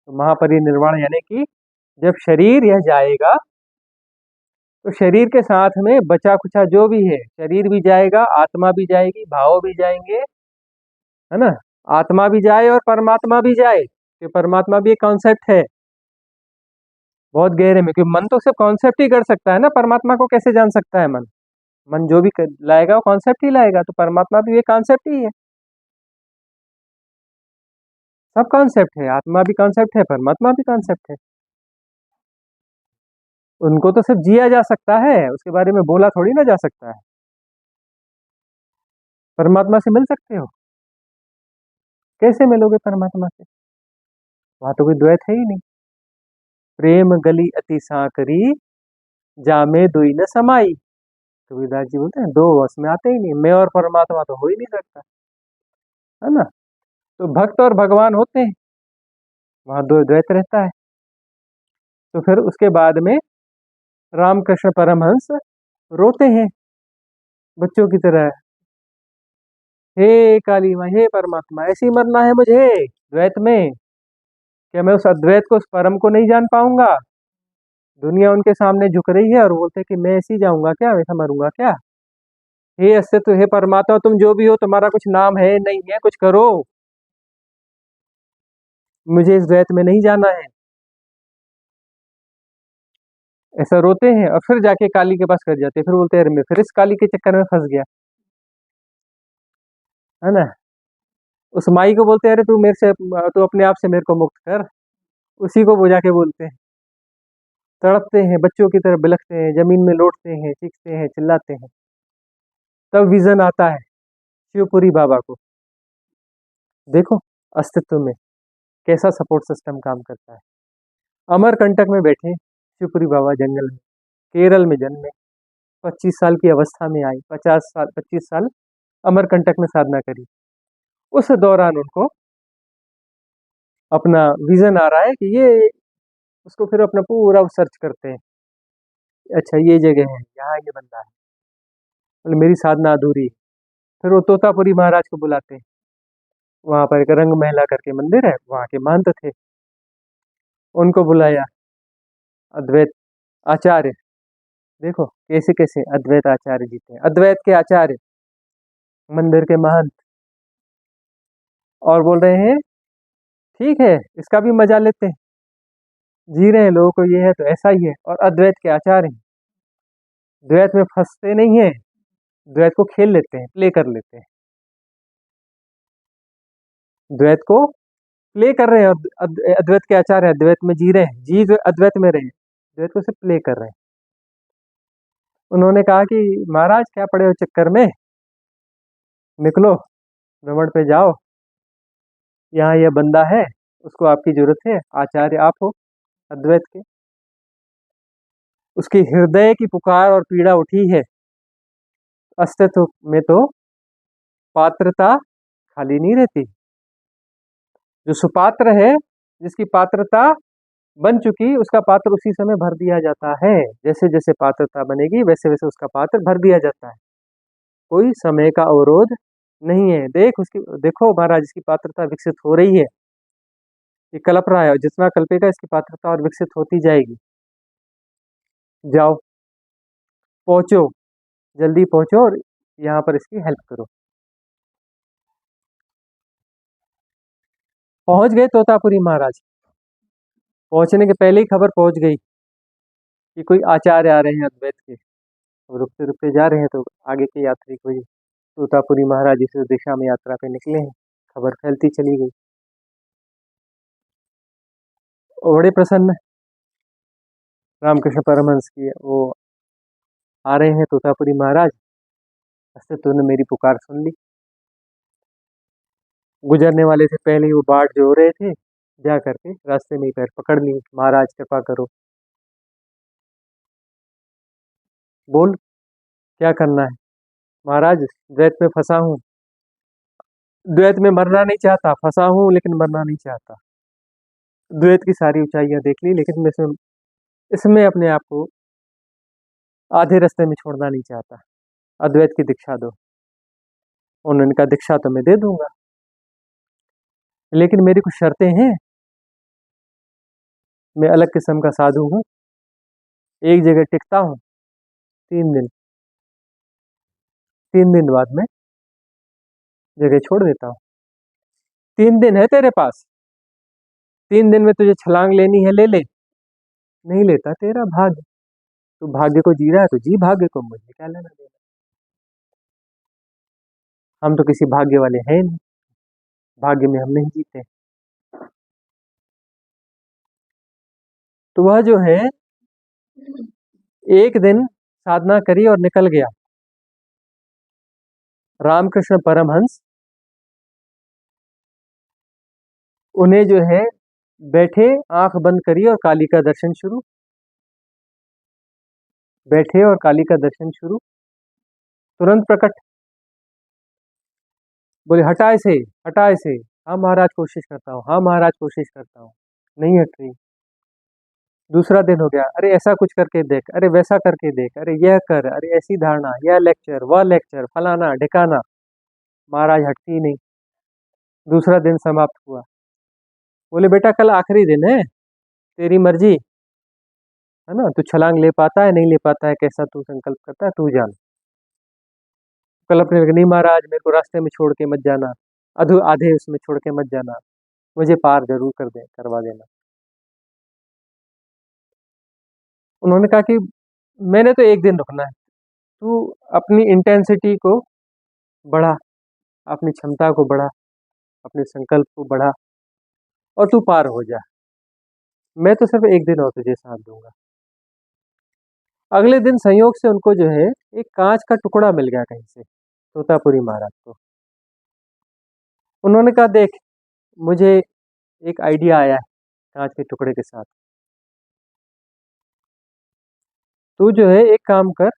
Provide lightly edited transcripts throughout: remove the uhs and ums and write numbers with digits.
तो महापरिनिर्वाण यानी कि जब शरीर यह जाएगा तो शरीर के साथ में बचा कुचा जो भी है, शरीर भी जाएगा, आत्मा भी जाएगी, भाव भी जाएंगे, है ना। आत्मा भी जाए और परमात्मा भी जाए, कि परमात्मा भी एक कॉन्सेप्ट है बहुत गहरे में, क्योंकि मन तो सिर्फ कॉन्सेप्ट ही कर सकता है ना, परमात्मा को कैसे जान सकता है मन। मन जो भी लाएगा वो कॉन्सेप्ट ही लाएगा, तो परमात्मा भी एक कॉन्सेप्ट ही है, सब कॉन्सेप्ट है, आत्मा भी कॉन्सेप्ट है, परमात्मा भी कॉन्सेप्ट है। उनको तो सिर्फ जिया जा सकता है, उसके बारे में बोला थोड़ी ना जा सकता है। परमात्मा से मिल सकते हो, कैसे मिलोगे परमात्मा से, वहां तो कोई द्वैत है ही नहीं। प्रेम गली अति साकरी, जामे दुई न समाई। कबीरदास जी बोलते हैं दो वश में आते ही नहीं, मैं और परमात्मा तो हो ही नहीं सकता, है ना। तो भक्त और भगवान होते हैं, वहां दो द्वैत रहता है। तो फिर उसके बाद में रामकृष्ण परमहंस रोते हैं बच्चों की तरह, हे काली माँ, हे परमात्मा, ऐसी मरना है मुझे द्वैत में, क्या मैं उस अद्वैत को, उस परम को नहीं जान पाऊंगा। दुनिया उनके सामने झुक रही है और बोलते कि मैं ऐसी जाऊंगा क्या, वैसा मरूंगा क्या। हे अस्तित्व, हे परमात्मा, तुम जो भी हो, तुम्हारा कुछ नाम है नहीं है, कुछ करो, मुझे इस द्वैत में नहीं जाना है। ऐसा रोते हैं और फिर जाके काली के पास कर जाते हैं, फिर बोलते हैं अरे मैं फिर इस काली के चक्कर में फंस गया, है ना। उस माई को बोलते हैं अरे तू मेरे से, तू अपने आप से मेरे को मुक्त कर, उसी को वो जाके बोलते हैं। तड़पते हैं, बच्चों की तरह बिलखते हैं, जमीन में लौटते हैं, चीखते हैं, चिल्लाते हैं। तब विजन आता है शिवपुरी बाबा को, देखो अस्तित्व में कैसा सपोर्ट सिस्टम काम करता है। अमरकंटक में बैठे शिवपुरी बाबा, जंगल में, केरल में जन्मे, 25 साल की अवस्था में आई, 50 साल 25 साल अमरकंटक में साधना करी। उस दौरान उनको अपना विजन आ रहा है कि ये, उसको फिर अपना पूरा सर्च करते हैं, अच्छा ये जगह है, यहाँ ये बंदा है, मतलब मेरी साधना अधूरी है। फिर वो तोतापुरी महाराज को बुलाते हैं, वहां पर एक रंग महला करके मंदिर है, वहां के महंत थे, उनको बुलाया। अद्वैत आचार्य, देखो कैसे कैसे अद्वैत आचार्य जी थे, अद्वैत के आचार्य, मंदिर के महंत, और बोल रहे हैं ठीक है इसका भी मजा लेते हैं, जी रहे हैं लोगों को, ये है तो ऐसा ही है। और अद्वैत के आचार्य हैं, द्वैत में फंसते नहीं है, द्वैत को खेल लेते हैं, प्ले कर लेते हैं, द्वैत को प्ले कर रहे हैं। अद्वैत के आचार्य अद्वैत में जी रहे हैं, जी अद्वैत में रहे हैं, द्वैत को सिर्फ प्ले कर रहे हैं। उन्होंने कहा कि महाराज क्या पड़े हो चक्कर में, निकलो भ्रमण पे जाओ, यहाँ यह बंदा है, उसको आपकी जरूरत है, आचार्य आप हो अद्वैत के। उसकी हृदय की पुकार और पीड़ा उठी है, अस्तित्व में तो पात्रता खाली नहीं रहती। जो सुपात्र है, जिसकी पात्रता बन चुकी, उसका पात्र उसी समय भर दिया जाता है, जैसे जैसे पात्रता बनेगी वैसे वैसे उसका पात्र भर दिया जाता है, कोई समय का अवरोध नहीं है। देख उसकी, देखो महाराज इसकी पात्रता विकसित हो रही है, ये कल्प रहा है, और जितना कल्पेगा इसकी पात्रता और विकसित होती जाएगी। जाओ पहुंचो, जल्दी पहुंचो और यहाँ पर इसकी हेल्प करो। पहुंच गए तोतापुरी महाराज, पहुंचने के पहले ही खबर पहुंच गई कि कोई आचार्य आ रहे हैं अद्वैत के, और रुकते रुकते जा रहे हैं, तो आगे के यात्री को ही तोतापुरी महाराज इस दिशा में यात्रा पे निकले हैं, खबर फैलती चली गई। और बड़े प्रसन्न रामकृष्ण परमहंस की, वो आ रहे हैं तोतापुरी महाराज, अस्तित्व ने मेरी पुकार सुन ली, गुजरने वाले से पहले ही वो बाट जो रहे थे, जा करके रास्ते में ही पैर पकड़ लिए, महाराज कृपा करो, बोल क्या करना है। महाराज द्वैत में फंसा हूँ, द्वैत में मरना नहीं चाहता, फंसा हूँ लेकिन मरना नहीं चाहता, द्वैत की सारी ऊंचाइयां देख ली, लेकिन मैं इसमें इसमें अपने आप को आधे रास्ते में छोड़ना नहीं चाहता, अद्वैत की दीक्षा दो। उन्होंने कहा दीक्षा तो मैं दे दूंगा, लेकिन मेरी कुछ शर्तें हैं। मैं अलग किस्म का साधु हूँ, एक जगह टिकता हूँ 3 दिन, 3 दिन बाद में जगह छोड़ देता हूँ। 3 दिन है तेरे पास, 3 दिन में तुझे छलांग लेनी है ले ले, नहीं लेता तेरा भाग्य। तू भाग्य को जी रहा है तो जी भाग्य को, मुझे क्या लेना देना। हम तो किसी भाग्य वाले हैं नहीं, भाग्य में हम नहीं जीते। तो वह जो है एक दिन साधना करी और निकल गया। रामकृष्ण परमहंस उन्हें जो है बैठे आंख बंद करी और काली का दर्शन शुरू, बैठे और काली का दर्शन शुरू, तुरंत प्रकट, बोले हटा इसे, हटा इसे। हाँ महाराज कोशिश करता हूँ, हाँ महाराज कोशिश करता हूँ, नहीं हट रही। दूसरा दिन हो गया, अरे ऐसा कुछ करके देख, अरे वैसा करके देख, अरे यह कर, अरे ऐसी धारणा, यह लेक्चर, वह लेक्चर, फलाना ढिकाना, महाराज हटती ही नहीं। दूसरा दिन समाप्त हुआ, बोले बेटा कल आखिरी दिन है, तेरी मर्जी है ना, तू छलांग ले पाता है नहीं ले पाता है, कैसा तू संकल्प करता है तू जान। कल अपने नहीं महाराज मेरे को रास्ते में छोड़ के मत जाना, आधे उसमें छोड़ के मत जाना, मुझे पार जरूर करवा देना। उन्होंने कहा कि मैंने तो एक दिन रुकना है, तू अपनी इंटेंसिटी को बढ़ा, अपनी क्षमता को बढ़ा, अपने संकल्प को बढ़ा और तू पार हो जा, मैं तो सिर्फ एक दिन और तुझे साथ दूंगा। अगले दिन संयोग से उनको जो है एक कांच का टुकड़ा मिल गया कहीं से, तोतापुरी महाराज को। उन्होंने कहा देख मुझे एक आइडिया आया है कांच के टुकड़े के साथ, तू जो है एक काम कर,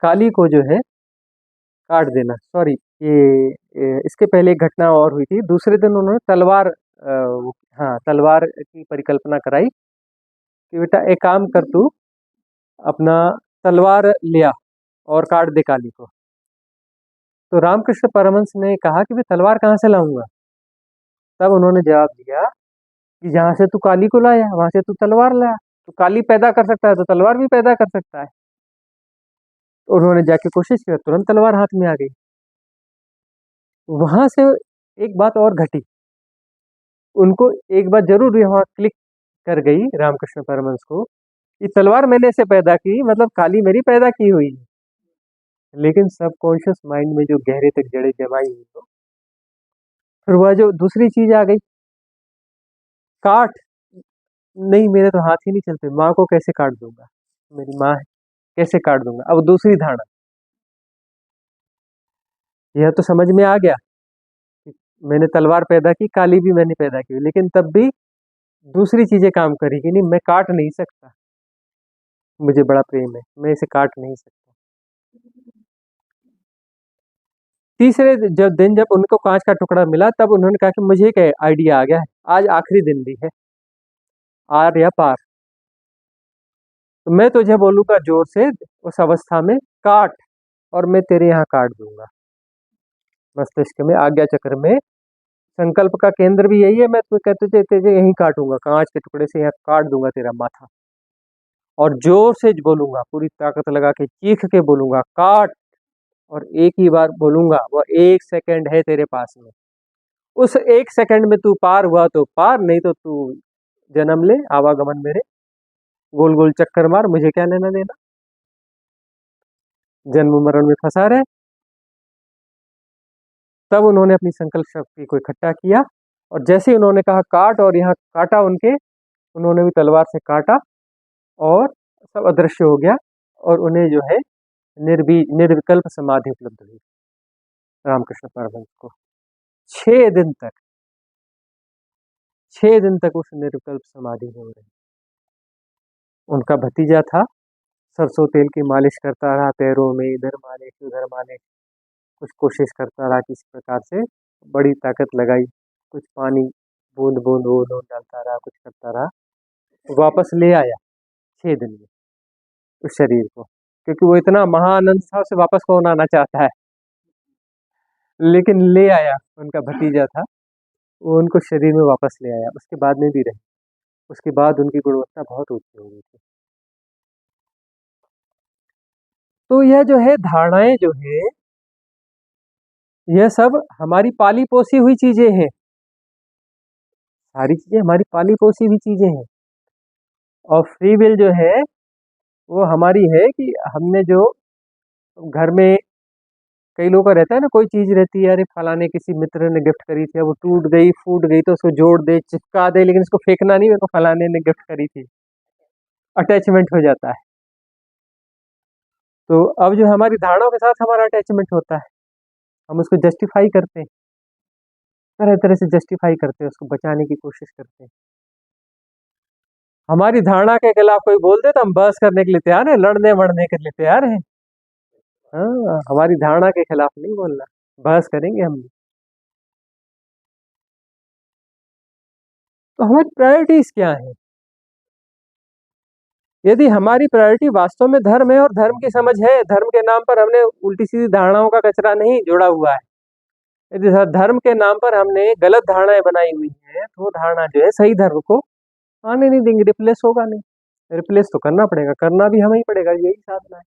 काली को जो है काट देना। सॉरी इसके पहले एक घटना और हुई थी। दूसरे दिन उन्होंने तलवार हाँ तलवार की परिकल्पना कराई कि बेटा एक काम कर, तू अपना तलवार लिया और काट दे काली को। तो रामकृष्ण परमहंस ने कहा कि मैं तलवार कहाँ से लाऊंगा। तब उन्होंने जवाब दिया कि जहाँ से तू काली को लाया वहां से तू तलवार लाया, तो काली पैदा कर सकता है तो तलवार भी पैदा कर सकता है। तो उन्होंने जाके कोशिश किया, तुरंत तलवार हाथ में आ गई। वहां से एक बात और घटी, उनको एक बात जरूर वहां क्लिक कर गई रामकृष्ण परमहंस को कि तलवार मैंने ऐसे पैदा की, मतलब काली मेरी पैदा की हुई है। लेकिन सबकॉन्शियस माइंड में जो गहरे तक जड़े जमाई हुई हो, फिर वह जो दूसरी चीज आ गई, काट, नहीं मेरे तो हाथ ही नहीं चलते, माँ को कैसे काट दूंगा, मेरी माँ है कैसे काट दूंगा। अब दूसरी धारणा, यह तो समझ में आ गया कि मैंने तलवार पैदा की, काली भी मैंने पैदा की, लेकिन तब भी दूसरी चीजें काम करी कि नहीं मैं काट नहीं सकता, मुझे बड़ा प्रेम है, मैं इसे काट नहीं सकता। तीसरे जब उनको कांच का टुकड़ा मिला, तब उन्होंने कहा कि मुझे एक आइडिया आ गया है, आज आखिरी दिन भी है, आर या पार, तो मैं तुझे बोलूंगा जोर से उस अवस्था में काट, और मैं तेरे यहाँ काट दूंगा। मस्तिष्क में आज्ञा चक्र में संकल्प का केंद्र भी यही है, मैं तुम्हें कहते थे तुझे यहीं काटूंगा, कांच के टुकड़े से यहाँ काट दूंगा तेरा माथा, और जोर से बोलूंगा, पूरी ताकत लगा के चीख के बोलूंगा काट, और एक ही बार बोलूंगा, वह 1 सेकंड है तेरे पास में, उस 1 सेकंड में तू पार हुआ तो पार, नहीं तो तू जन्म ले आवागमन मेरे, गोल गोल चक्कर मार, मुझे क्या लेना देना, जन्म मरण में फंसा रहे। तब उन्होंने अपनी संकल्प शक्ति को इकट्ठा किया, और जैसे ही उन्होंने कहा काट, और यहाँ काटा उनके, उन्होंने भी तलवार से काटा और सब अदृश्य हो गया, और उन्हें जो है निर्विकल्प समाधि उपलब्ध हुई रामकृष्ण परमहंस को। 6 दिन तक, 6 दिन तक उस निर्विकल्प समाधि में रहे। उनका भतीजा था, सरसों तेल की मालिश करता रहा पैरों में, इधर मालिश उधर मालिश, कुछ कोशिश करता रहा किसी प्रकार से, बड़ी ताकत लगाई, कुछ पानी बूंद बूंद बूंद बूंद डालता रहा, कुछ करता रहा, वापस ले आया 6 दिन में उस शरीर को, क्योंकि वो इतना महाआनंद था, उसे वापस कौन आना चाहता है, लेकिन ले आया, उनका भतीजा था, वो उनको शरीर में वापस ले आया, उसके बाद में भी रहे। उसके बाद उनकी गुणवत्ता बहुत ऊँची हो गई थी। तो यह जो है धारणाएँ जो है, यह सब हमारी पाली-पोसी हुई चीज़ें हैं। सारी चीज़ें हमारी पाली-पोसी हुई चीज़ें हैं। और फ्री विल जो है, वो हमारी है कि हमने जो घर में कई लोगों का रहता है ना, कोई चीज़ रहती है, अरे फलाने किसी मित्र ने गिफ्ट करी थी, अब वो टूट गई, फूट गई तो उसको जोड़ दे, चिपका दे, लेकिन इसको फेंकना नहीं, मेरे को फलाने ने गिफ्ट करी थी। अटैचमेंट हो जाता है। तो अब जो हमारी धारणाओं के साथ हमारा अटैचमेंट होता है, हम उसको जस्टिफाई करते हैं, तरह-तरह से जस्टिफाई करते हैं, उसको बचाने की कोशिश करते हैं। हमारी धारणा के खिलाफ कोई बोल दे तो हम बहस करने के लिए तैयार हैं, लड़ने-वड़ने के लिए तैयार हैं। हाँ, हमारी धारणा के खिलाफ नहीं बोलना, बहस करेंगे हम भी। तो हमारी प्रायोरिटीज़ क्या हैं? यदि हमारी प्रायोरिटी वास्तव में धर्म है और धर्म की समझ है, धर्म के नाम पर हमने उल्टी-सीधी धारणाओं का कचरा नहीं जोड़ा हुआ है। यदि धर्म के नाम पर हमने गलत धारणाएँ बनाई हुई हैं, तो वो धारणा जो है सही धर्म को आने नहीं देंगे, रिप्लेस होगा नहीं। रिप्लेस तो करना पड़ेगा, करना भी हमें ही पड़ेगा, यही साधना है।